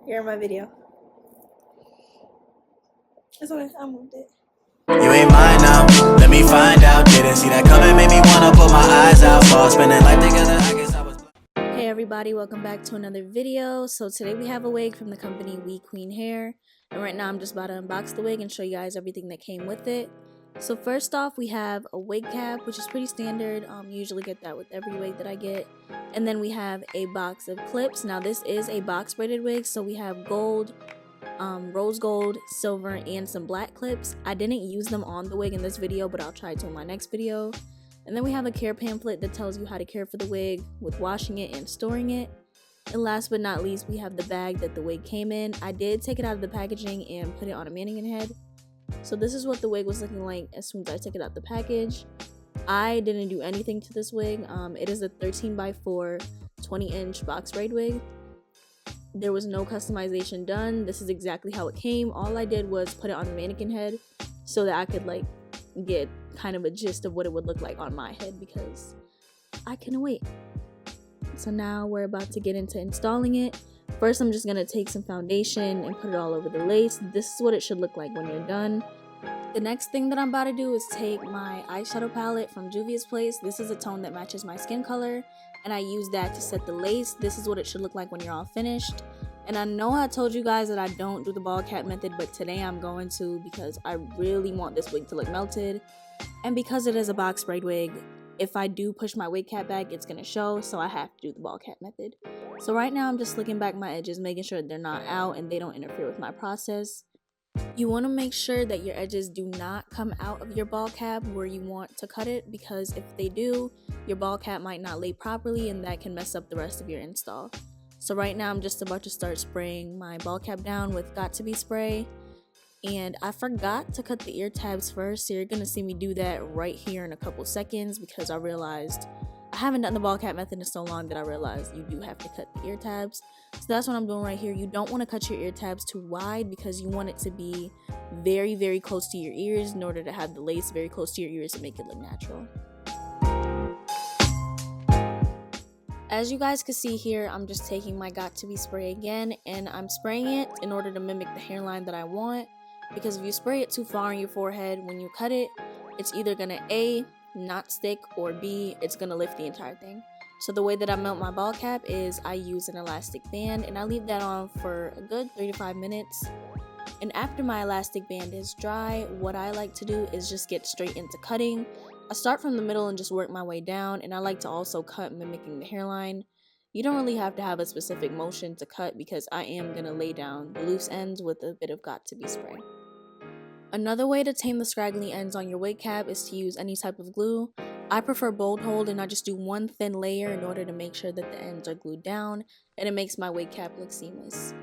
You're in my video. It's okay, I moved it. You ain't mine now, let me find out. Didn't see that coming, made me wanna put my eyes out. For spending life together, I guess I was. Hey everybody, welcome back to another video. So today we have a wig from the company WeQueen hair. And right now I'm just about to unbox the wig and show you guys everything that came with it. So first off, we have a wig cap, which is pretty standard. You usually get that with every wig that I get. And then we have a box of clips. Now this is a box braided wig, so we have gold, rose gold, silver, and some black clips. I didn't use them on the wig in this video, but I'll try to in my next video. And then we have a care pamphlet that tells you how to care for the wig with washing it and storing it. And last but not least, we have the bag that the wig came in. I did take it out of the packaging and put it on a mannequin head. So this is what the wig was looking like as soon as I took it out the package. I didn't do anything to this wig. It is a 13x4 20-inch box braid wig. There was no customization done. This is exactly how it came. All I did was put it on the mannequin head so that I could like get kind of a gist of what it would look like on my head because I couldn't wait. So now we're about to get into installing it. First, I'm just gonna take some foundation and put it all over the lace. This is what it should look like when you're done. The next thing that I'm about to do is take my eyeshadow palette from Juvia's Place. This is a tone that matches my skin color, and I use that to set the lace. This is what it should look like when you're all finished. And I know I told you guys that I don't do the ball cap method, but today I'm going to because I really want this wig to look melted. And because it is a box braid wig, if I do push my wig cap back, it's going to show, so I have to do the ball cap method. So right now I'm just slicking back my edges, making sure they're not out and they don't interfere with my process. You want to make sure that your edges do not come out of your ball cap where you want to cut it, because if they do, your ball cap might not lay properly and that can mess up the rest of your install. So right now I'm just about to start spraying my ball cap down with Got To Be spray. And I forgot to cut the ear tabs first, so you're going to see me do that right here in a couple seconds because I realized I haven't done the ball cap method in so long that I realized you do have to cut the ear tabs. So that's what I'm doing right here. You don't want to cut your ear tabs too wide because you want it to be very, very close to your ears in order to have the lace very close to your ears to make it look natural. As you guys can see here, I'm just taking my Got To Be spray again, and I'm spraying it in order to mimic the hairline that I want. Because if you spray it too far on your forehead, when you cut it, it's either gonna A, not stick, or B, it's gonna lift the entire thing. So the way that I melt my ball cap is I use an elastic band and I leave that on for a good 3 to 5 minutes. And after my elastic band is dry, what I like to do is just get straight into cutting. I start from the middle and just work my way down, and I like to also cut mimicking the hairline. You don't really have to have a specific motion to cut because I am going to lay down the loose ends with a bit of Got To Be spray. Another way to tame the scraggly ends on your wig cap is to use any type of glue. I prefer bold hold, and I just do one thin layer in order to make sure that the ends are glued down, and it makes my wig cap look seamless.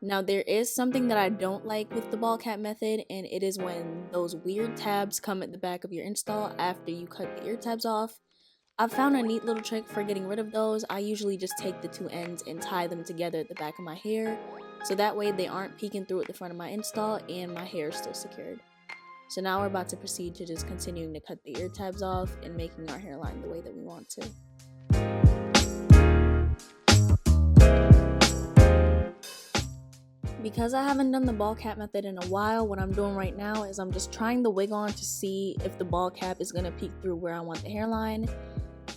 Now there is something that I don't like with the ball cap method, and it is when those weird tabs come at the back of your install after you cut the ear tabs off. I've found a neat little trick for getting rid of those. I usually just take the two ends and tie them together at the back of my hair, so that way they aren't peeking through at the front of my install and my hair is still secured. So now we're about to proceed to just continuing to cut the ear tabs off and making our hairline the way that we want to. Because I haven't done the ball cap method in a while, what I'm doing right now is I'm just trying the wig on to see if the ball cap is going to peek through where I want the hairline.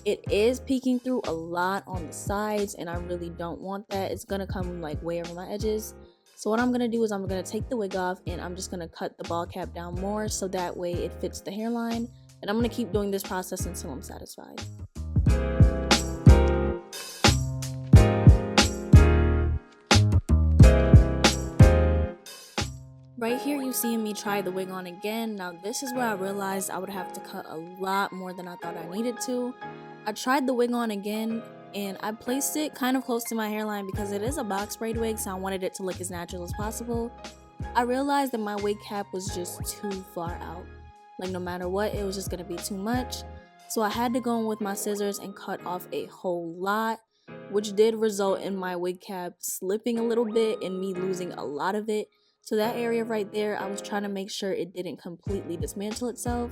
It is peeking through a lot on the sides, and I really don't want that. It's going to come like way over my edges. So what I'm going to do is I'm going to take the wig off and I'm just going to cut the ball cap down more so that way it fits the hairline. And I'm going to keep doing this process until I'm satisfied. Right here you see me try the wig on again. Now this is where I realized I would have to cut a lot more than I thought I needed to. I tried the wig on again and I placed it kind of close to my hairline because it is a box braid wig, so I wanted it to look as natural as possible. I realized that my wig cap was just too far out. Like no matter what, it was just going to be too much. So I had to go in with my scissors and cut off a whole lot, which did result in my wig cap slipping a little bit and me losing a lot of it. So that area right there, I was trying to make sure it didn't completely dismantle itself.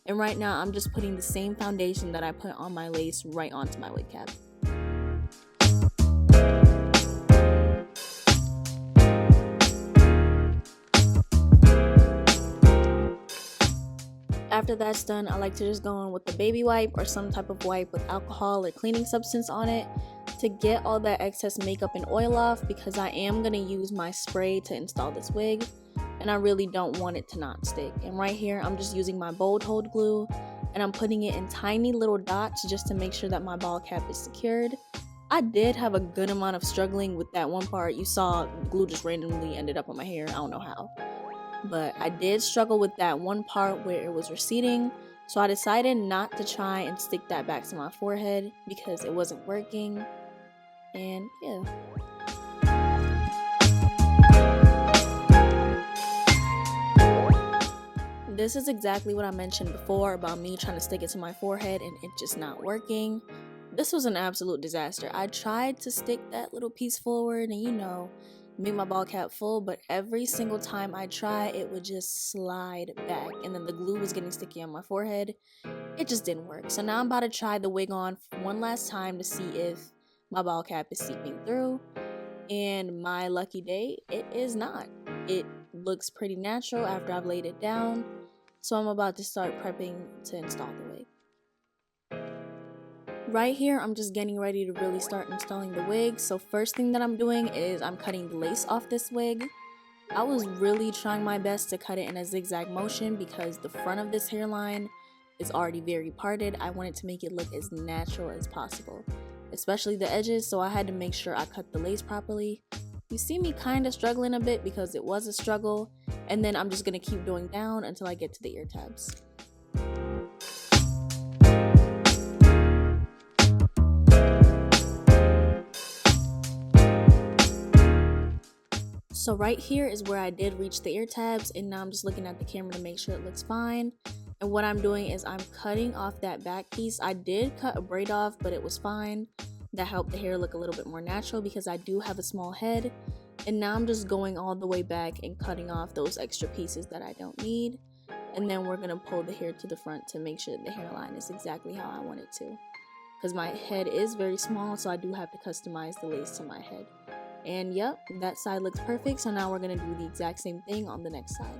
And right now, I'm just putting the same foundation that I put on my lace right onto my wig cap. after that's done, I like to just go in with the baby wipe or some type of wipe with alcohol or cleaning substance on it to get all that excess makeup and oil off, because I am going to use my spray to install this wig and I really don't want it to not stick. And right here I'm just using my bold hold glue and I'm putting it in tiny little dots just to make sure that my ball cap is secured. I did have a good amount of struggling with that one part. You saw glue just randomly ended up on my hair. I don't know how. But I did struggle with that one part where it was receding. So I decided not to try and stick that back to my forehead because it wasn't working. And yeah. This is exactly what I mentioned before about me trying to stick it to my forehead and it just not working. This was an absolute disaster. I tried to stick that little piece forward and make my ball cap full, but every single time I try, it would just slide back and then the glue was getting sticky on my forehead. It just didn't work. So now I'm about to try the wig on one last time to see if my ball cap is seeping through, and my lucky day, it is not. It looks pretty natural after I've laid it down. So I'm about to start prepping to install the wig. Right here, I'm just getting ready to really start installing the wig. So first thing that I'm doing is I'm cutting the lace off this wig. I was really trying my best to cut it in a zigzag motion because the front of this hairline is already very parted. I wanted to make it look as natural as possible, especially the edges, so I had to make sure I cut the lace properly. You see me kind of struggling a bit because it was a struggle, and then I'm just going to keep going down until I get to the ear tabs. So right here is where I did reach the ear tabs, and now I'm just looking at the camera to make sure it looks fine. And what I'm doing is I'm cutting off that back piece. I did cut a braid off, but it was fine. That helped the hair look a little bit more natural because I do have a small head. And now I'm just going all the way back and cutting off those extra pieces that I don't need. And then we're gonna pull the hair to the front to make sure the hairline is exactly how I want it to. Because my head is very small, so I do have to customize the lace to my head. And yep, that side looks perfect, so now we're going to do the exact same thing on the next side.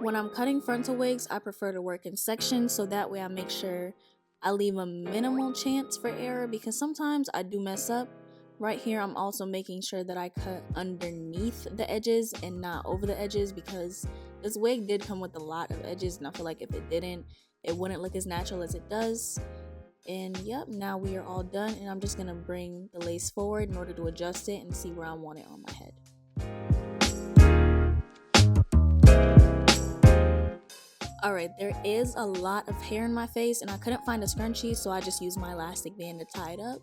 When I'm cutting frontal wigs, I prefer to work in sections, so that way I make sure I leave a minimal chance for error because sometimes I do mess up. Right here, I'm also making sure that I cut underneath the edges and not over the edges because this wig did come with a lot of edges, and I feel like if it didn't, it wouldn't look as natural as it does. And yep, now we are all done, and I'm just gonna bring the lace forward in order to adjust it and see where I want it on my head. Alright, there is a lot of hair in my face and I couldn't find a scrunchie, so I just used my elastic band to tie it up.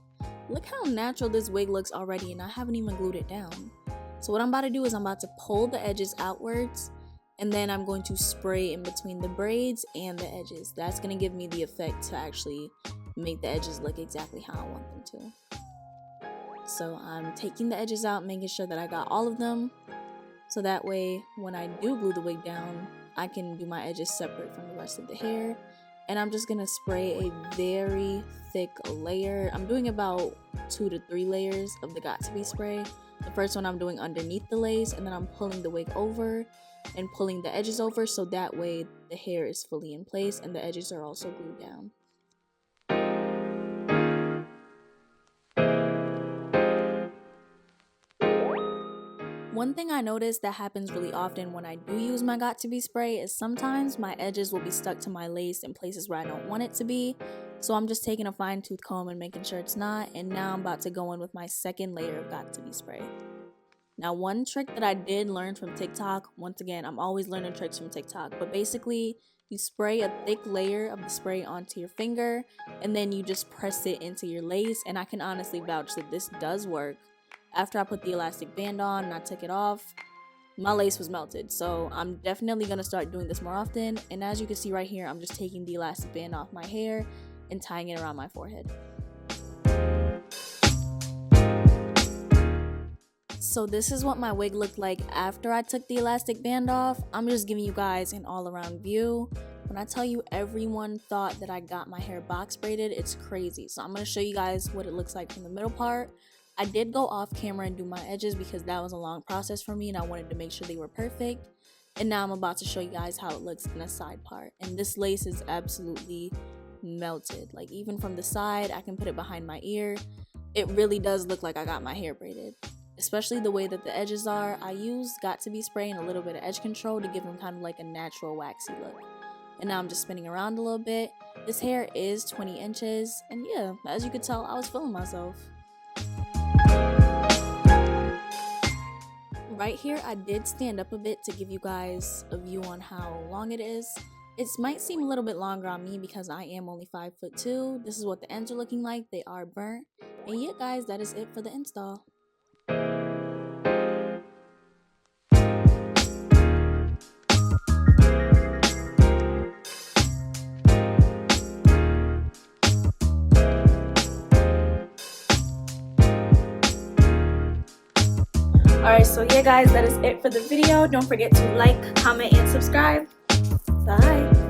Look how natural this wig looks already, and I haven't even glued it down. So what I'm about to do is I'm about to pull the edges outwards, and then I'm going to spray in between the braids and the edges. That's going to give me the effect to actually make the edges look exactly how I want them to. So I'm taking the edges out, making sure that I got all of them. So that way, when I do glue the wig down, I can do my edges separate from the rest of the hair. And I'm just going to spray a very thick layer. I'm doing about 2 to 3 layers of the Got To Be spray. The first one I'm doing underneath the lace, and then I'm pulling the wig over and pulling the edges over, so that way the hair is fully in place and the edges are also glued down. One thing I noticed that happens really often when I do use my Got To Be spray is sometimes my edges will be stuck to my lace in places where I don't want it to be. So I'm just taking a fine tooth comb and making sure it's not, and now I'm about to go in with my second layer of Got To Be spray. Now, one trick that I did learn from TikTok, once again, I'm always learning tricks from TikTok, but basically you spray a thick layer of the spray onto your finger and then you just press it into your lace, and I can honestly vouch that this does work. After I put the elastic band on and I took it off, my lace was melted, so I'm definitely going to start doing this more often. And as you can see right here, I'm just taking the elastic band off my hair and tying it around my forehead. So this is what my wig looked like after I took the elastic band off. I'm just giving you guys an all-around view. When I tell you everyone thought that I got my hair box braided, it's crazy. So I'm going to show you guys what it looks like from the middle part. I did go off camera and do my edges because that was a long process for me and I wanted to make sure they were perfect. And now I'm about to show you guys how it looks in the side part. And this lace is absolutely melted. Like even from the side, I can put it behind my ear. It really does look like I got my hair braided. Especially the way that the edges are. I used Got To Be spray and a little bit of edge control to give them kind of like a natural waxy look. And now I'm just spinning around a little bit. This hair is 20 inches. And yeah, as you could tell, I was feeling myself. Right here, I did stand up a bit to give you guys a view on how long it is. It might seem a little bit longer on me because I am only 5'2". This is what the ends are looking like. They are burnt. And yeah, guys, that is it for the install. Alright, so yeah guys, that is it for the video. Don't forget to like, comment, and subscribe. Bye.